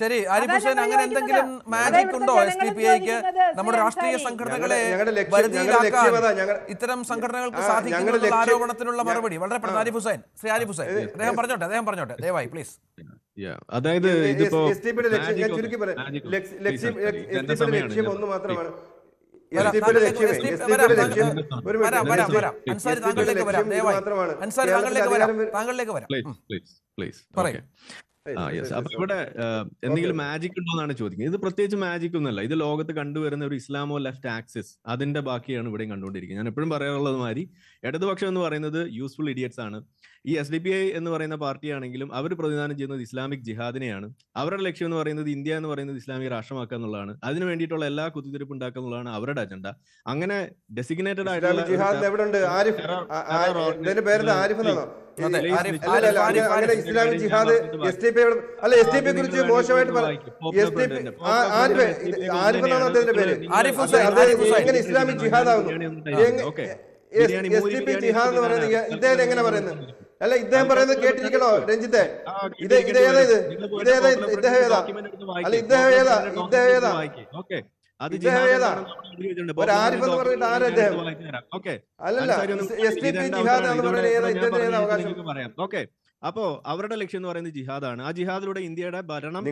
ശരി, ആരിഫ് ഹുസൈൻ, അങ്ങനെ എന്തെങ്കിലും മാജിക് ഉണ്ടോ SDPIക്ക് നമ്മുടെ രാഷ്ട്രീയ സംഘടനകളെ വരുതിയിലാക്കാൻ ഇത്തരം സംഘടനകൾക്ക് സാധിക്കുന്ന ആരോപണത്തിനുള്ള മറുപടി? വളരെ പെട്ടെന്ന് ആരിഫ് ഹുസൈൻ, ശ്രീ ആരിഫ് ഹുസൈൻ, അദ്ദേഹം പറഞ്ഞോട്ടെ ദയവായി പ്ലീസ്. അതായത് ഇതിപ്പോ ലക്ഷ്യം ഒന്ന് മാത്രമാണ്. അൻസാരി താങ്കളിലേക്ക് വരാം, ദയവായി അൻസാരി താങ്കളിലേക്ക് വരാം. പറയൂ. അപ്പൊ ഇവിടെ എന്തെങ്കിലും മാജിക് ഉണ്ടോ എന്നാണ് ചോദിക്കുന്നത്. ഇത് പ്രത്യേകിച്ച് മാജിക് ഒന്നുമല്ല. ഇത് ലോകത്ത് കണ്ടുവരുന്ന ഒരു ഇസ്ലാമോ ലെഫ്റ്റ് ആക്സിസ്, അതിന്റെ ബാക്കിയാണ് ഇവിടെയും കണ്ടുകൊണ്ടിരിക്കുന്നത്. ഞാൻ എപ്പോഴും പറയാറുള്ളത് മാതിരി ഇടതുപക്ഷം എന്ന് പറയുന്നത് യൂസ്ഫുൾ ഇഡിയറ്റ്സ് ആണ്. ഈ SDPI എന്ന് പറയുന്ന പാർട്ടിയാണെങ്കിലും അവർ പ്രതിദാനം ചെയ്യുന്നത് ഇസ്ലാമിക് ജിഹാദിനെയാണ്. അവരുടെ ലക്ഷ്യം എന്ന് പറയുന്നത് ഇന്ത്യ എന്ന് പറയുന്നത് ഇസ്ലാമിക രാഷ്ട്രമാക്കുക എന്നുള്ളതാണ്. അതിനു വേണ്ടിയിട്ടുള്ള എല്ലാ കുത്തിത്തിരിപ്പ് ഉണ്ടാക്കുക എന്നുള്ളതാണ് അവരുടെ അജണ്ട. അങ്ങനെ ഡെസിഗ്നേറ്റഡ് ആയിട്ടുള്ള ഇസ്ലാമിക് ജിഹാദ് SDPI കുറിച്ച് മോശമായിട്ട് ഇസ്ലാമിക് ജിഹാദ് ആവുന്നു. SDPI ജിഹാദ് എന്ന് പറയുന്നത് ഇദ്ദേഹം എങ്ങനെ പറയുന്നത്? അല്ല, ഇദ്ദേഹം പറയുന്നത് കേട്ടിരിക്കണോ രഞ്ജിത്തെ? ഇദ്ദേഹം ആരിഫ് എന്ന് പറഞ്ഞിട്ട് ആരാ ഇദ്ദേഹം? അല്ലല്ല, SDPI ജിഹാദ് എന്ന് പറയുന്നത് ഇദ്ദേഹത്തിന് അവകാശം. ഓക്കെ, അപ്പോ അവരുടെ ലക്ഷ്യം എന്ന് പറയുന്നത് ജിഹാദാണ്. ആ ജിഹാദിലൂടെ ഇന്ത്യയുടെ ഭരണം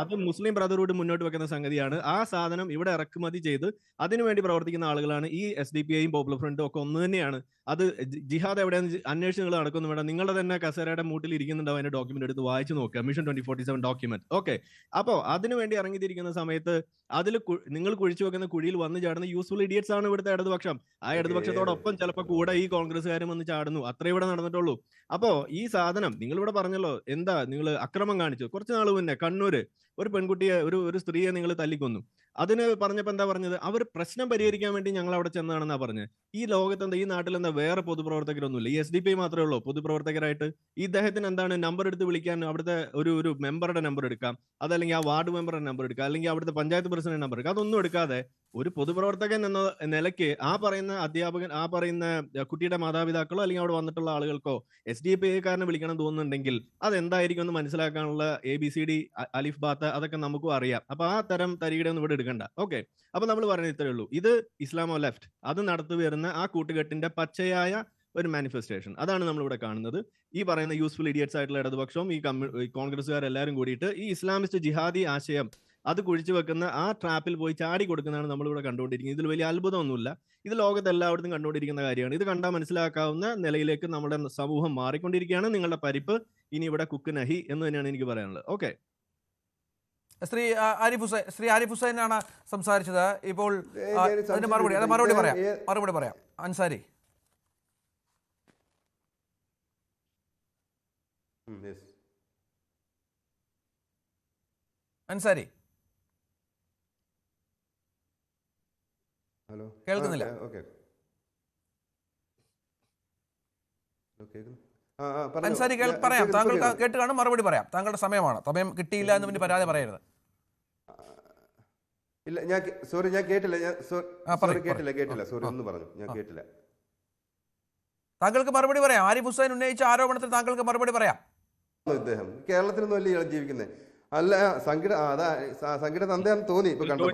അത് മുസ്ലിം ബ്രദർഹുഡ് മുന്നോട്ട് വെക്കുന്ന സംഗതിയാണ്. ആ സാധനം ഇവിടെ ഇറക്കുമതി ചെയ്ത് അതിനുവേണ്ടി പ്രവർത്തിക്കുന്ന ആളുകളാണ് ഈ SDPIയും പോപ്പുലർ ഫ്രണ്ടും ഒക്കെ ഒന്ന് തന്നെയാണ്. അത് ജിഹാദ് എവിടെയാണെന്ന് അന്വേഷിച്ച് നിങ്ങൾ നടക്കുന്നു വേണം. നിങ്ങളുടെ തന്നെ കസേരയുടെ മൂട്ടിൽ ഇരിക്കുന്നുണ്ടാവും അതിന്റെ ഡോക്യുമെന്റ് എടുത്ത് വായിച്ചു നോക്കുക, മിഷൻ 2047 ഡോക്യുമെന്റ്. ഓക്കെ, അപ്പോൾ അതിനുവേണ്ടി ഇറങ്ങിത്തിരിക്കുന്ന സമയത്ത് അതിൽ നിങ്ങൾ കുഴിച്ചു വെക്കുന്ന കുഴിയിൽ വന്നു ചാടുന്ന യൂസ്ഫുൾ ഇഡിയറ്റ്സ് ആണ് ഇവിടുത്തെ ഇടതുപക്ഷം. ആ ഇടതുപക്ഷത്തോടൊപ്പം ചിലപ്പോൾ കൂടെ ഈ കോൺഗ്രസ്സുകാരും വന്ന് ചാടുന്നു. അത്രേ ഇവിടെ നടന്നിട്ടുള്ളൂ. അപ്പോ ഈ സാധനം നിങ്ങൾ ഇവിടെ പറഞ്ഞല്ലോ, എന്താ നിങ്ങൾ അക്രമം കാണിച്ചു. കുറച്ച് നാൾ മുന്നേ കണ്ണൂര് ഒരു പെൺകുട്ടിയെ ഒരു സ്ത്രീയെ നിങ്ങൾ തല്ലിക്കൊന്നു. അതിന് പറഞ്ഞപ്പോ എന്താ പറഞ്ഞത്? അവർ പ്രശ്നം പരിഹരിക്കാൻ വേണ്ടി ഞങ്ങൾ അവിടെ ചെന്നാണെന്നാ പറഞ്ഞത്. ഈ ലോകത്ത് എന്താ, ഈ നാട്ടിൽ എന്താ വേറെ പൊതുപ്രവർത്തകരൊന്നുമില്ല? ഈ SDPI മാത്രമേ ഉള്ളൂ പൊതുപ്രവർത്തകരായിട്ട്? ഇദ്ദേഹത്തിന് എന്താണ് നമ്പർ എടുത്ത് വിളിക്കാൻ? അവിടുത്തെ ഒരു മെമ്പറുടെ നമ്പർ എടുക്കാം, അതല്ലെങ്കിൽ ആ വാർഡ് മെമ്പറുടെ നമ്പർ എടുക്കാം, അല്ലെങ്കിൽ അവിടുത്തെ പഞ്ചായത്ത് പ്രസിഡന്റ് നമ്പർ എടുക്കാം. അതൊന്നും എടുക്കാതെ ഒരു പൊതുപ്രവർത്തകൻ എന്ന നിലയ്ക്ക് ആ പറയുന്ന അധ്യാപകൻ, ആ പറയുന്ന കുട്ടിയുടെ മാതാപിതാക്കളോ അല്ലെങ്കിൽ അവിടെ വന്നിട്ടുള്ള ആളുകൾക്കോ SDPIക്കാരനെ വിളിക്കണം തോന്നുന്നുണ്ടെങ്കിൽ അതെന്തായിരിക്കും എന്ന് മനസ്സിലാക്കാനുള്ള ABCD അലിഫ് ബാത്ത അതൊക്കെ നമുക്കും അറിയാം. അപ്പൊ ആ തരം തരികിടെ ഒന്നും ഇവിടെ എടുക്കണ്ട. ഓക്കെ, അപ്പൊ നമ്മൾ പറയുന്നത് ഇത്രയേ ഉള്ളൂ. ഇത് ഇസ്ലാമോ ലെഫ്റ്റ് അത് നടത്തി വരുന്ന ആ കൂട്ടുകെട്ടിന്റെ പച്ചയായ ഒരു മാനിഫെസ്റ്റേഷൻ. അതാണ് നമ്മളിവിടെ കാണുന്നത്. ഈ പറയുന്ന യൂസ്ഫുൾ ഇഡിയറ്റ്സ് ആയിട്ടുള്ള ഇടതുപക്ഷവും ഈ കോൺഗ്രസ്സുകാരെല്ലാവരും കൂടിയിട്ട് ഈ ഇസ്ലാമിസ്റ്റ് ജിഹാദി ആശയം അത് കുഴിച്ചു വെക്കുന്ന ആ ട്രാപ്പിൽ പോയി ചാടി കൊടുക്കുന്നതാണ് നമ്മളിവിടെ കണ്ടുകൊണ്ടിരിക്കുന്നത്. ഇതിൽ വലിയ അത്ഭുതമൊന്നുമില്ല. ഇത് ലോകത്ത് എല്ലായിടത്തും കണ്ടുകൊണ്ടിരിക്കുന്ന കാര്യമാണ്. ഇത് കണ്ടാൽ മനസ്സിലാക്കാവുന്ന നിലയിലേക്ക് നമ്മുടെ സമൂഹം മാറിക്കൊണ്ടിരിക്കുകയാണ്. നിങ്ങളുടെ പരിപ്പ് ഇനി ഇവിടെ കുക്ക് നഹി എന്ന് തന്നെയാണ് എനിക്ക് പറയാനുള്ളത്. ഓക്കെ, ശ്രീ ആരിഫ് ഹുസൈനാണ് സംസാരിച്ചത്. ഇപ്പോൾ അതിന് മറുപടി പറയാം അൻസാരി. അൻസാരി ഹലോ, കേൾക്കുന്നില്ല? അൻസാരി പറയാം, താങ്കൾ കേട്ട് കാണും, മറുപടി പറയാം. താങ്കളുടെ സമയം കിട്ടിയില്ല എന്ന് പിന്നെ പരാതി പറയരുത്. ഇല്ല, ഞാൻ കേട്ടില്ല. സോറി, ഒന്ന് പറഞ്ഞു, ഞാൻ കേട്ടില്ല. താങ്കൾക്ക് മറുപടി പറയാം. ആരിഫ് ഹുസൈൻ ഉന്നയിച്ച ആരോപണത്തിൽ താങ്കൾക്ക് മറുപടി പറയാം. ഇദ്ദേഹം കേരളത്തിലൊന്നും അല്ലേ ഇയാൾ ജീവിക്കുന്നത്? അല്ല, സംഗീത തന്തയാന്ന് തോന്നി ഇപ്പൊ കണ്ടപ്പോ.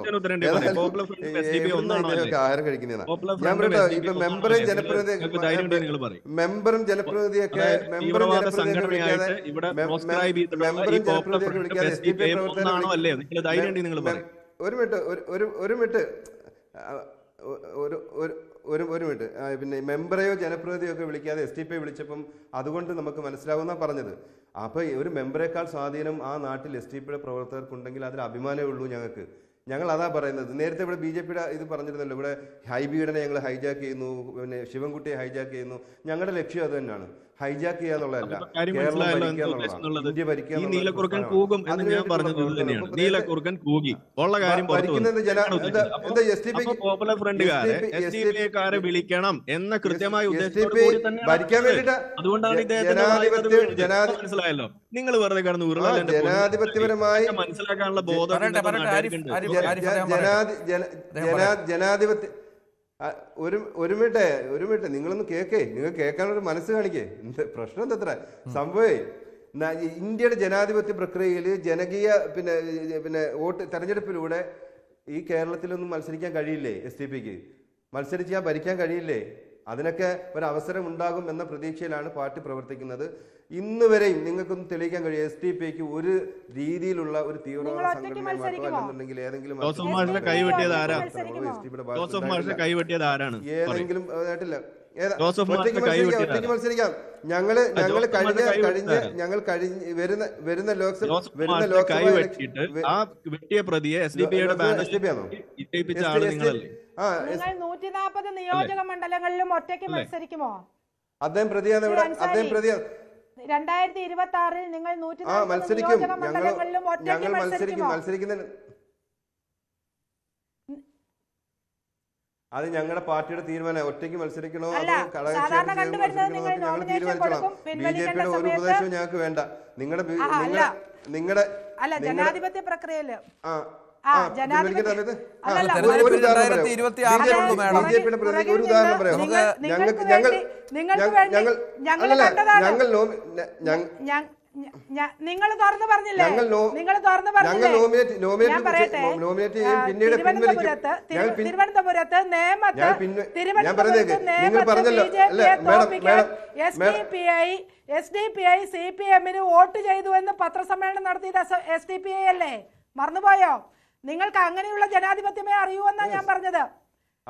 ആഹാരം കഴിക്കുന്നതാണ് ഞാൻ പറയട്ടെ. ഇപ്പൊ മെമ്പറും ജനപ്രതിനിധിയൊക്കെ വിളിക്കാതെ SDPI പ്രവർത്തകരെ ഒരു മിനിറ്റ് പിന്നെ മെമ്പറെയോ ജനപ്രതിനിധിയോ ഒക്കെ വിളിക്കാതെ SDPI വിളിച്ചപ്പം അതുകൊണ്ട് നമുക്ക് മനസ്സിലാവുന്ന പറഞ്ഞത്. അപ്പോൾ ഒരു മെമ്പറേക്കാൾ സ്വാധീനം ആ നാട്ടിൽ SDPIയുടെ പ്രവർത്തകർക്കുണ്ടെങ്കിൽ അതിൽ അഭിമാനമേ ഉള്ളൂ ഞങ്ങൾക്ക്. ഞങ്ങൾ അതാ പറയുന്നത്. നേരത്തെ ഇവിടെ BJPയുടെ ഇത് പറഞ്ഞിരുന്നല്ലോ, ഇവിടെ ഹൈബീഡനെ ഞങ്ങൾ ഹൈജാക്ക് ചെയ്യുന്നു, പിന്നെ ശിവൻകുട്ടിയെ ഹൈജാക്ക് ചെയ്യുന്നു. ഞങ്ങളുടെ ലക്ഷ്യം അത് തന്നെയാണ്, ഹൈജാക്ക് ചെയ്യുക എന്നുള്ളതല്ല, ഇന്ത്യ ഭരിക്കുക. വിളിക്കണം എന്ന കൃത്യമായ ഭരിക്കാൻ വേണ്ടിട്ട് മനസ്സിലായല്ലോ. നിങ്ങൾ വെറുതെ കടന്നു ജനാധിപത്യപരമായി മനസ്സിലാക്കാനുള്ള ബോധം ജനാധിപത്യ ഒരു മിനിറ്റ് നിങ്ങളൊന്ന് നിങ്ങൾ കേൾക്കാനൊരു മനസ്സ് കാണിക്കേ. പ്രശ്നം എന്താ സംഭവേ? ഇന്ത്യയുടെ ജനാധിപത്യ പ്രക്രിയയിൽ ജനകീയ പിന്നെ വോട്ട് തെരഞ്ഞെടുപ്പിലൂടെ ഈ കേരളത്തിലൊന്നും മത്സരിക്കാൻ കഴിയില്ലേ? SDPക്ക് മത്സരിച്ച് ഭരിക്കാൻ കഴിയില്ലേ? അതിനൊക്കെ ഒരു അവസരം ഉണ്ടാകും എന്ന പ്രതീക്ഷയിലാണ് പാർട്ടി പ്രവർത്തിക്കുന്നത്. ഇന്ന് വരെയും നിങ്ങൾക്കൊന്നും തെളിയിക്കാൻ കഴിയും SDPക്ക് ഒരു രീതിയിലുള്ള ഒരു തീവ്രവാദ സംഘടനയുമായിട്ടോ അല്ലെന്നുണ്ടെങ്കിൽ ഏതെങ്കിലും ഏതെങ്കിലും ആയിട്ടില്ല. ഒറ്റയ്ക്ക് മത്സരിക്കാം. ഞങ്ങൾ വരുന്ന ലോക്സഭ നിങ്ങൾ 140 നിയോജക മണ്ഡലങ്ങളിലും ഒറ്റയ്ക്ക് മത്സരിക്കുമോ? അദ്ദേഹം പ്രതിയാണ്. 2026 നിങ്ങൾ 140 നിയോജക മണ്ഡലങ്ങളിലും ഒറ്റയ്ക്ക് മത്സരിക്കുന്ന അത് ഞങ്ങളുടെ പാർട്ടിയുടെ തീരുമാനം. ഒറ്റയ്ക്ക് മത്സരിക്കണോ അതോ സാധാരണ കണ്ടുവരുന്നത് നിങ്ങൾ നോമിനേഷൻ കൊടുക്കും, BJPയുടെ ഒരു ഉപദേശവും ഞങ്ങൾക്ക് വേണ്ട. നിങ്ങളുടെ ജനാധിപത്യ പ്രക്രിയയില് നിങ്ങൾ തുറന്നു പറഞ്ഞില്ലേ? തിരുവനന്തപുരത്ത് നേമത്ത് SDPI CPM-ന് വോട്ട് ചെയ്തു എന്ന് പത്രസമ്മേളനം നടത്തിയത് SDPI അല്ലേ? മറന്നുപോയോ? നിങ്ങൾക്ക് അങ്ങനെയുള്ള ജനാധിപത്യമേ അറിയൂ എന്നാ ഞാൻ പറഞ്ഞത്.